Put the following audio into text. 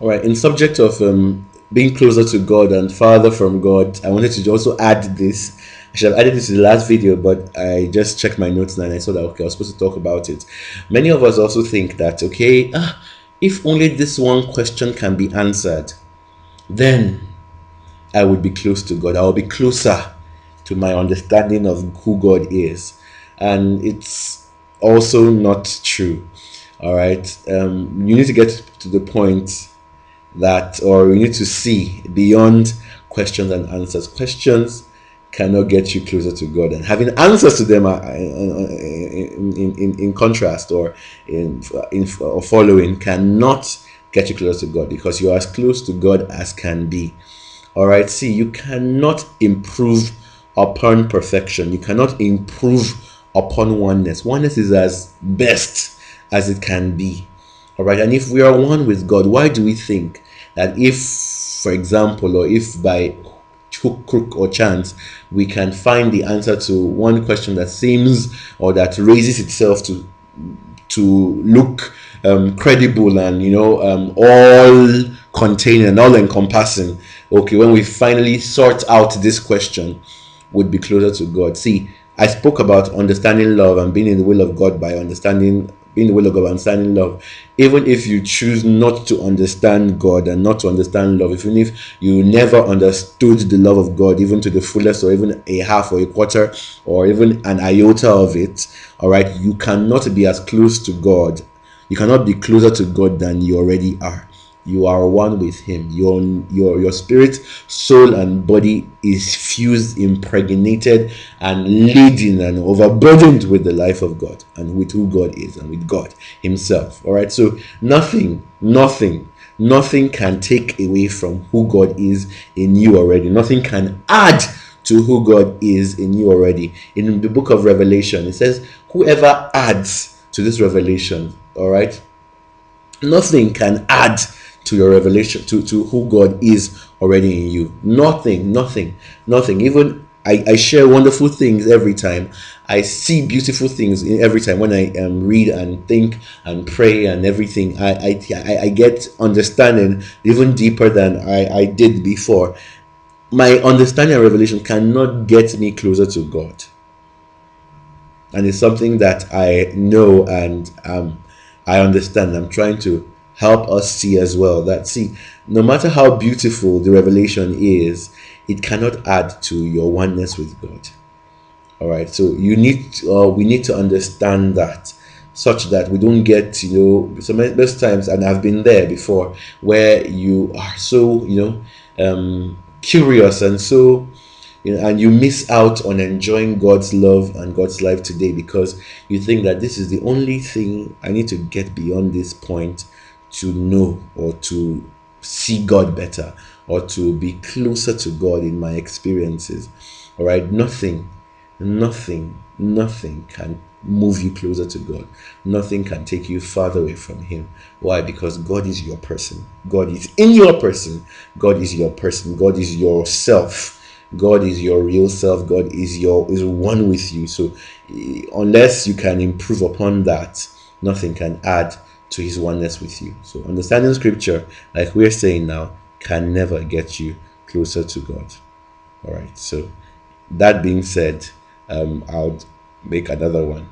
All right, in subject of being closer to God and farther from God, I wanted to also add this. I should have added this in the last video, but I just checked my notes now and I saw that okay, I was supposed to talk about it. Many of us also think that okay, if only this one question can be answered, then I would be close to God. I will be closer to my understanding of who God is. And it's also not true. All right. You need to get to the point that, or you need to see beyond questions and answers. Questions cannot get you closer to God, and having answers to them are in contrast or in or following cannot get you closer to God, because you are as close to God as can be. All right, see, you cannot improve upon perfection. You cannot improve upon oneness. Oneness is as best as it can be. All right, and if we are one with God, why do we think that if, for example, or if by hook, crook, or chance, we can find the answer to one question that seems or that raises itself to look credible and all containing and all encompassing, okay, when we finally sort out this question, would be closer to God. See, I spoke about understanding love and being in the will of God by understanding being the will of God, understanding love. Even if you choose not to understand God and not to understand love, even if you never understood the love of God, even to the fullest, or even a half or a quarter, or even an iota of it, all right, you cannot be as close to God. You cannot be closer to God than you already are. You are one with Him. Your spirit, soul, and body is fused, impregnated, and laden and overburdened with the life of God and with who God is and with God Himself. All right. So nothing can take away from who God is in you already. Nothing can add to who God is in you already. In the book of Revelation, it says, "Whoever adds to this revelation, all right." Nothing can add to your revelation, to who God is already in you. Nothing. Even I share wonderful things every time. I see beautiful things in every time when I read and think and pray and everything. I get understanding even deeper than I did before. My understanding and revelation cannot get me closer to God, and it's something that I know and I understand. I'm trying to help us see as well that, see, no matter how beautiful the revelation is, it cannot add to your oneness with God. All right, so we need to understand that, such that we don't get, so most times, and I've been there before, where you are so curious and so and you miss out on enjoying God's love and God's life today, because you think that this is the only thing I need to get beyond this point to know or to see God better or to be closer to God in my experiences. All right, nothing can move you closer to God. Nothing can take you farther away from Him. Why? Because God is your person. God is in your person. God is your person. God is yourself. God is your real self. God is one with you. So unless you can improve upon that, nothing can add to His oneness with you. So understanding Scripture, like we're saying now, can never get you closer to God. All right. So that being said, I'll make another one.